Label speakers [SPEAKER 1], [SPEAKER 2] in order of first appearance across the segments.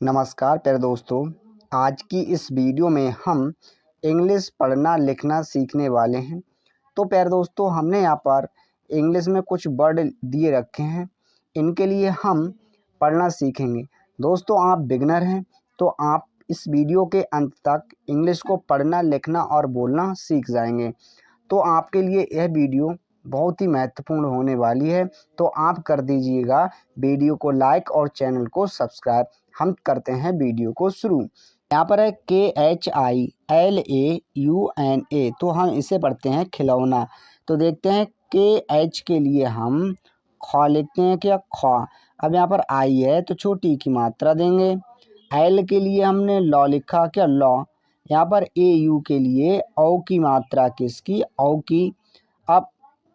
[SPEAKER 1] नमस्कार प्यारे दोस्तों। आज की इस वीडियो में हम इंग्लिश पढ़ना लिखना सीखने वाले हैं। तो प्यारे दोस्तों, हमने यहाँ पर इंग्लिश में कुछ वर्ड दिए रखे हैं, इनके लिए हम पढ़ना सीखेंगे। दोस्तों, आप बिगिनर हैं तो आप इस वीडियो के अंत तक इंग्लिश को पढ़ना लिखना और बोलना सीख जाएंगे। तो आपके लिए यह वीडियो बहुत ही महत्वपूर्ण होने वाली है, तो आप कर दीजिएगा वीडियो को लाइक और चैनल को सब्सक्राइब। हम करते हैं वीडियो को शुरू। यहाँ पर है KHILAUNA, तो हम इसे पढ़ते हैं खिलौना। तो देखते हैं KH के लिए हम ख लिखते हैं क्या, ख। अब यहाँ पर I है तो छोटी की मात्रा देंगे। L के लिए हमने लॉ लिखा क्या, लॉ। यहाँ पर AU के लिए औ की मात्रा किसकी, औ की। अब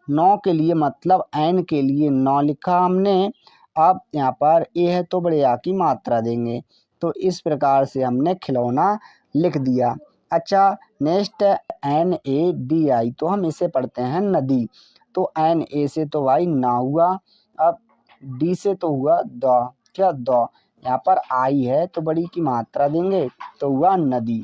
[SPEAKER 1] नौ के लिए मतलब एन के लिए नौ लिखा हमने। अब यहाँ पर ए है तो बड़े आ की मात्रा देंगे। तो इस प्रकार से हमने खिलौना लिख दिया। अच्छा, नेक्स्ट है NADI, तो हम इसे पढ़ते हैं नदी। तो NA से तो भाई ना हुआ। अब D से तो हुआ द, क्या द। यहाँ पर आई है तो बड़ी की मात्रा देंगे तो हुआ नदी।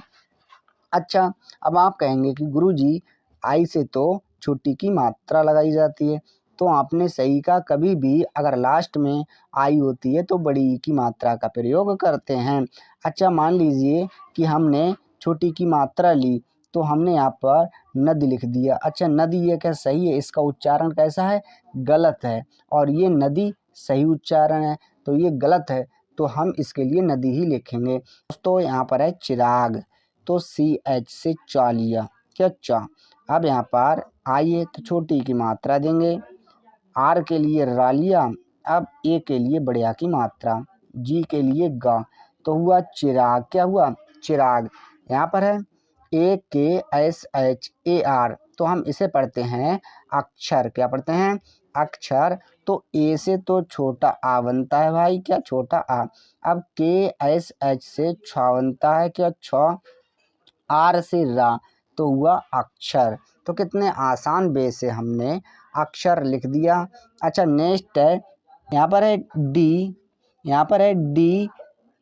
[SPEAKER 1] अच्छा, अब आप कहेंगे कि गुरुजी आई से तो छोटी की मात्रा लगाई जाती है। तो आपने सही कहा, कभी भी अगर लास्ट में आई होती है तो बड़ी की मात्रा का प्रयोग करते हैं। अच्छा, मान लीजिए कि हमने छोटी की मात्रा ली तो हमने यहाँ पर नदी लिख दिया। अच्छा, नदी ये क्या सही है, इसका उच्चारण कैसा है, गलत है। और ये नदी सही उच्चारण है तो ये गलत है, तो हम इसके लिए नदी ही लिखेंगे। दोस्तों, यहाँ पर है चिराग, तो CH से चा लिया, क्या चा। अब यहाँ पर आइए तो छोटी की मात्रा देंगे। R के लिए रा लिया। अब A के लिए बढ़िया की मात्रा, G के लिए गा, तो हुआ चिराग, क्या हुआ, चिराग। यहाँ पर है AKSHAR, तो हम इसे पढ़ते हैं अक्षर, क्या पढ़ते हैं, अक्षर। तो A से तो छोटा आ बनता है भाई, क्या छोटा आ। अब KSH से छ बनता है, क्या छ। आर से रा, तो हुआ अक्षर। तो कितने आसान वे से हमने अक्षर लिख दिया। अच्छा, नेक्स्ट है यहाँ पर है डी, यहाँ पर है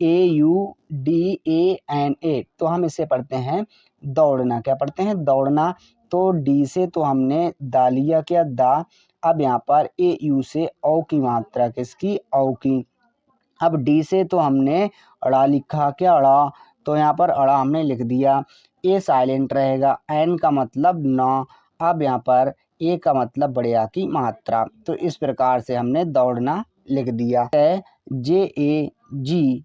[SPEAKER 1] DAUDANA, तो हम इसे पढ़ते हैं दौड़ना, क्या पढ़ते हैं, दौड़ना। तो डी से तो हमने दा लिया, क्या दा। अब यहाँ पर AU से औ की मात्रा किसकी, औ की। अब डी से तो हमने अड़ा लिखा, क्या अड़ा। तो यहाँ पर अड़ा हमने लिख दिया। ए साइलेंट रहेगा, एन का मतलब न। अब यहाँ पर ए का मतलब बड़े आ की मात्रा। तो इस प्रकार से हमने दौड़ना लिख दिया है। JAGNA,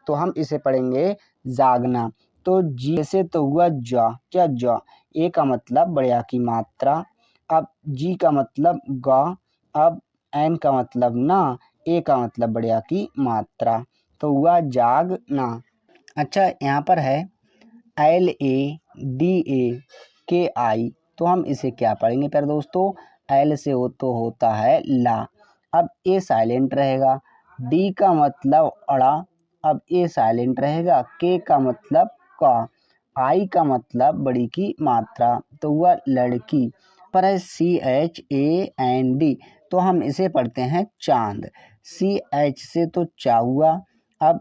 [SPEAKER 1] तो हम इसे पढ़ेंगे जागना। तो जी से तो हुआ जा, क्या जा। ए का मतलब बड़े आ की मात्रा। अब जी का मतलब गा। अब एन का मतलब ना, ए का मतलब बढ़िया की मात्रा, तो हुआ जागना। अच्छा, यहाँ पर है LADAKI, तो हम इसे क्या पढ़ेंगे प्यारे दोस्तों, एल से हो तो होता है ला। अब ए साइलेंट रहेगा, डी का मतलब अड़ा। अब ए साइलेंट रहेगा, के का मतलब का, आई का मतलब बड़ी की मात्रा, तो हुआ लड़की। पर है CHAND, तो हम इसे पढ़ते हैं चांद। CH से तो चा हुआ। अब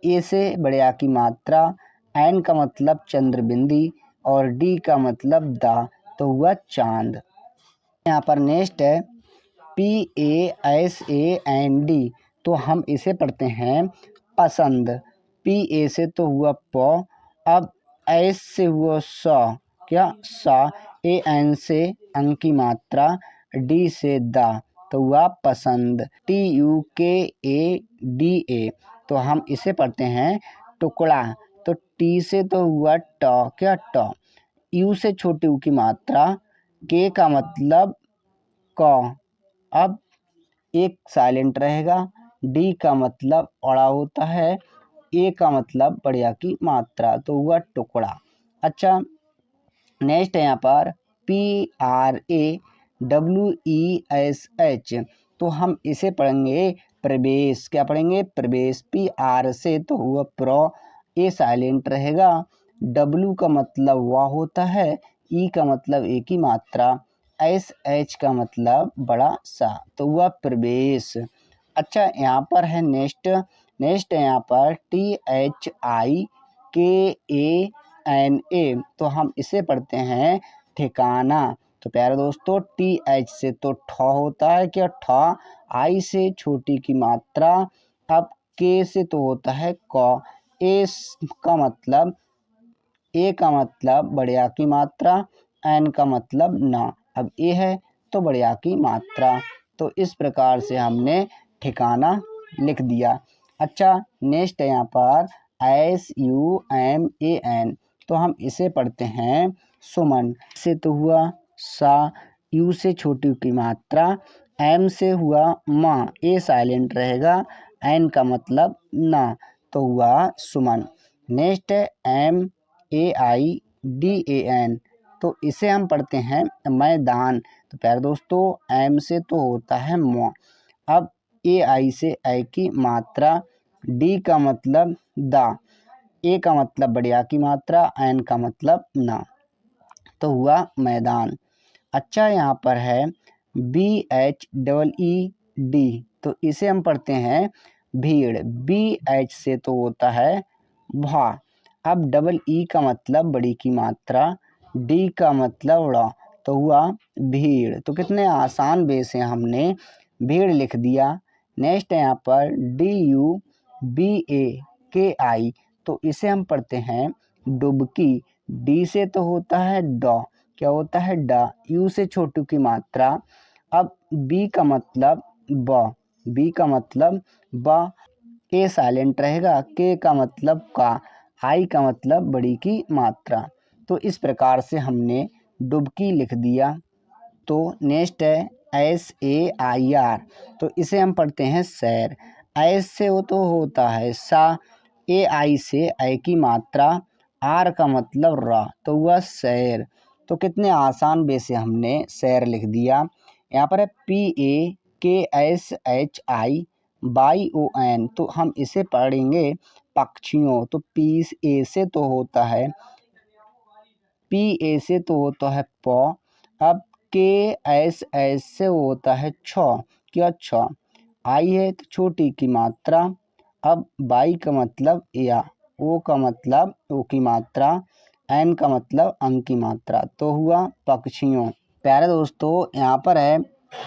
[SPEAKER 1] ए से बड़े आ की मात्रा, एन का मतलब चंद्र बिंदी और डी का मतलब दा, तो हुआ चांद। यहाँ पर नेक्स्ट है PASAND, तो हम इसे पढ़ते हैं पसंद। PA से तो हुआ प। अब एस से हुआ सा, क्या सा। AN से अंक की मात्रा, डी से दा, तो हुआ पसंद। TUKADA, तो हम इसे पढ़ते हैं टुकड़ा। तो टी से तो हुआ ट, क्या ट। यू से छोटी ऊ की मात्रा, के का मतलब क। अब एक साइलेंट रहेगा, डी का मतलब अड़ा होता है, ए का मतलब बढ़िया की मात्रा, तो हुआ टुकड़ा। अच्छा, नेक्स्ट है यहाँ पर PRAWESH, तो हम इसे पढ़ेंगे प्रवेश, क्या पढ़ेंगे, प्रवेश। PR से तो हुआ प्रो, ए साइलेंट रहेगा, डब्लू का मतलब वाह होता है, ई का मतलब ए की मात्रा, SH का मतलब बड़ा सा, तो हुआ प्रवेश। अच्छा, यहाँ पर है नेक्स्ट नेक्स्ट है यहाँ पर THIKANA, तो हम इसे पढ़ते हैं ठिकाना। तो प्यारे दोस्तों, TH से तो ठ होता है क्या, ठ। आई से छोटी की मात्रा। अब के से तो होता है क। ए का मतलब बढ़िया की मात्रा, एन का मतलब ना। अब ए है तो बढ़िया की मात्रा। तो इस प्रकार से हमने ठिकाना लिख दिया। अच्छा, नेक्स्ट है यहाँ पर SUMAN, तो हम इसे पढ़ते हैं सुमन। से तो हुआ सा, यू से छोटी की मात्रा, एम से हुआ माँ, ए साइलेंट रहेगा, एन का मतलब ना, तो हुआ सुमन। नेक्स्ट है MAIDAN, तो इसे हम पढ़ते हैं मैदान। तो प्यारे दोस्तों, एम से तो होता है म। अब AI से ऐ की मात्रा, डी का मतलब दा, ए का मतलब बढ़िया की मात्रा, एन का मतलब ना, तो हुआ मैदान। अच्छा, यहाँ पर है BHEED, तो इसे हम पढ़ते हैं भीड़। BH से तो होता है भा। अब E का मतलब बड़ी की मात्रा, डी का मतलब ड़ा, तो हुआ भीड़। तो कितने आसान वे से हमने भीड़ लिख दिया। नेक्स्ट है यहाँ पर DUBAKI, तो इसे हम पढ़ते हैं डुबकी। डी से तो होता है डॉ, क्या होता है डा, यू से छोटू की मात्रा। अब बी का मतलब ब, बी का मतलब ब, के साइलेंट रहेगा, के का मतलब का, आई का मतलब बड़ी की मात्रा। तो इस प्रकार से हमने डुबकी लिख दिया। तो नेक्स्ट है SAIR, तो इसे हम पढ़ते हैं सैर। एस से वो तो होता है सा, AI से ऐ की मात्रा, आर का मतलब रा, तो हुआ सैर। तो कितने आसान वे से हमने सैर लिख दिया। यहाँ पर है PAKSHIYON, तो हम इसे पढ़ेंगे पक्षियों। तो PA से तो होता है प। अब KSS से होता है छ, क्या छ। आई है तो छोटी की मात्रा। अब बाई का मतलब या, ओ का मतलब ओ की मात्रा, एन का मतलब अंक की मात्रा, तो हुआ पक्षियों। प्यारे दोस्तों, यहाँ पर है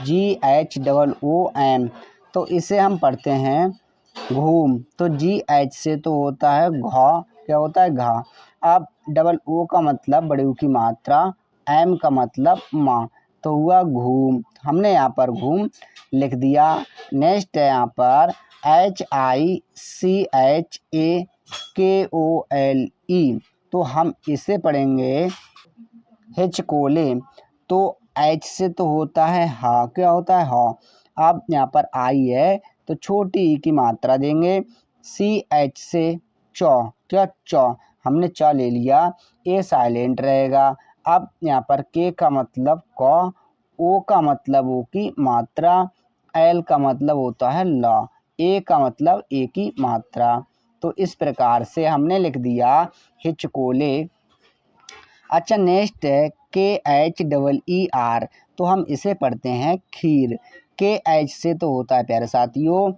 [SPEAKER 1] GHOOM, तो इसे हम पढ़ते हैं घूम। तो GH से तो होता है घा, क्या होता है घा। अब O का मतलब बड़े ऊ की मात्रा, M का मतलब माँ, तो हुआ घूम। हमने यहाँ पर घूम लिख दिया। नेक्स्ट है यहाँ पर HICHAKOLE, तो हम इसे पढ़ेंगे हिचकोले। तो H से तो होता है हा, क्या होता है हा। अब यहाँ पर आई है तो छोटी ई की मात्रा देंगे। CH से चौ, क्या चौ, हमने च ले लिया, ए साइलेंट रहेगा। अब यहाँ पर के का मतलब क, ओ का मतलब ओ की मात्रा, एल का मतलब होता है ला, ए का मतलब ए की मात्रा। तो इस प्रकार से हमने लिख दिया हिचकोले। अच्छा, नेक्स्ट है KHEER, तो हम इसे पढ़ते हैं खीर। KH से तो होता है प्यारे साथियों,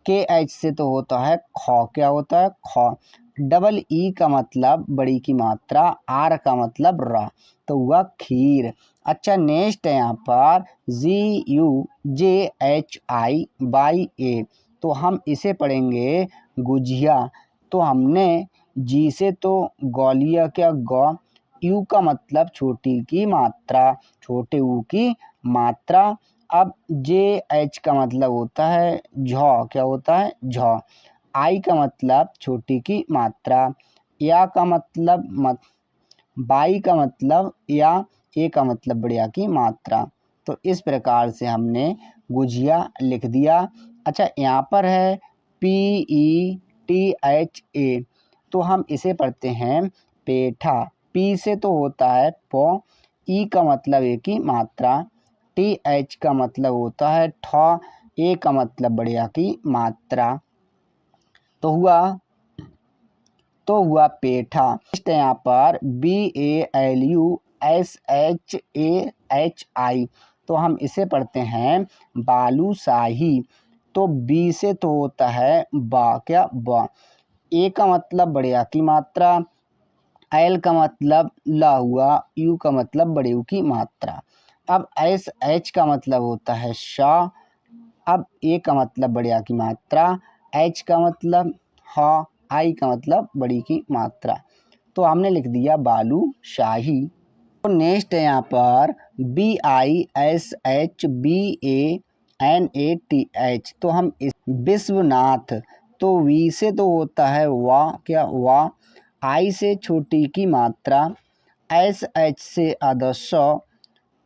[SPEAKER 1] KH से तो होता है ख, क्या होता है ख। E का मतलब बड़ी की मात्रा, आर का मतलब रा, तो हुआ खीर। अच्छा, नेक्स्ट है यहाँ पर GUJHIYA, तो हम इसे पढ़ेंगे गुजिया। तो हमने जी से तो गौ लिया, क्या गौ। यू का मतलब छोटी की मात्रा, छोटे ऊ की मात्रा। अब JH का मतलब होता है झ, क्या होता है झ। आई का मतलब छोटी की मात्रा, या का मतलब बाई का मतलब या, ए का मतलब बढ़िया की मात्रा। तो इस प्रकार से हमने गुजिया लिख दिया। अच्छा, यहाँ पर है PETHA, तो हम इसे पढ़ते हैं पेठा। पी से तो होता है प, ई का मतलब ए की मात्रा, TH का मतलब होता है ठ, ए का मतलब बढ़िया की मात्रा, तो हुआ पेठा। नेक्स्ट है यहाँ पर BALUSHAHI, तो हम इसे पढ़ते हैं बालूशाही। तो बी से तो होता है बा, क्या बा। ए का मतलब बढ़िया की मात्रा, एल का मतलब ला हुआ, यू का मतलब बड़े यू की मात्रा। अब एस एच का मतलब होता है शाह। अब ए का मतलब बढ़िया की मात्रा, एच का मतलब हा, आई का मतलब बड़ी की मात्रा। तो हमने लिख दिया बालू शाही। तो नेक्स्ट है यहाँ पर BISHBANATH। तो हम इस विश्वनाथ, तो वी से तो होता है वाह, क्या वाह। आई से छोटी की मात्रा, SH से आधा सौ।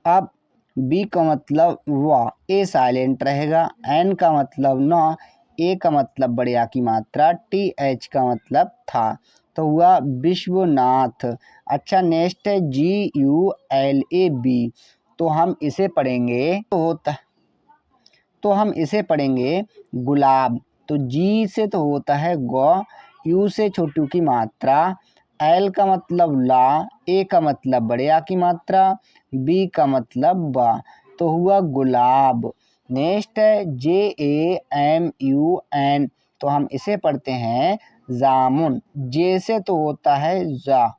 [SPEAKER 1] अब बी का मतलब वाह, ए साइलेंट रहेगा, एन का मतलब ना, ए का मतलब बढ़िया की मात्रा, TH का मतलब था। तो हुआ विश्वनाथ। अच्छा नेक्स्ट है GULAB। तो हम इसे पढ़ेंगे तो हम इसे पढ़ेंगे गुलाब। तो जी से तो होता है गौ, यू से छोटू की मात्रा, एल का मतलब ला, ए का मतलब बढ़िया की मात्रा, बी का मतलब बा। तो हुआ गुलाब। नेक्स्ट है JAMUN। तो हम इसे पढ़ते हैं जामुन। जे से तो होता है जा,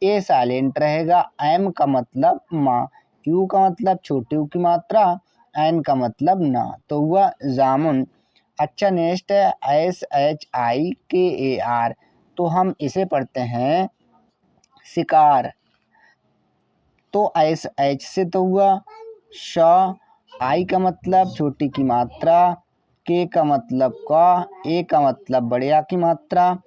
[SPEAKER 1] ए साइलेंट रहेगा, एम का मतलब माँ, यू का मतलब छोटे यू की मात्रा, एन का मतलब ना। तो हुआ जामुन। अच्छा नेक्स्ट है SHIKAR। तो हम इसे पढ़ते हैं शिकार। तो SH से तो हुआ श, आई का मतलब छोटी की मात्रा, के का मतलब का, ए का मतलब बढ़िया की मात्रा,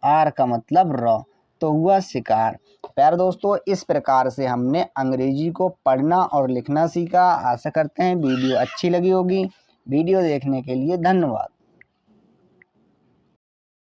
[SPEAKER 1] आर का मतलब र। तो हुआ शिकार। प्यारे दोस्तों, इस प्रकार से हमने अंग्रेजी को पढ़ना और लिखना सीखा। आशा करते हैं वीडियो अच्छी लगी होगी। वीडियो देखने के लिए धन्यवाद।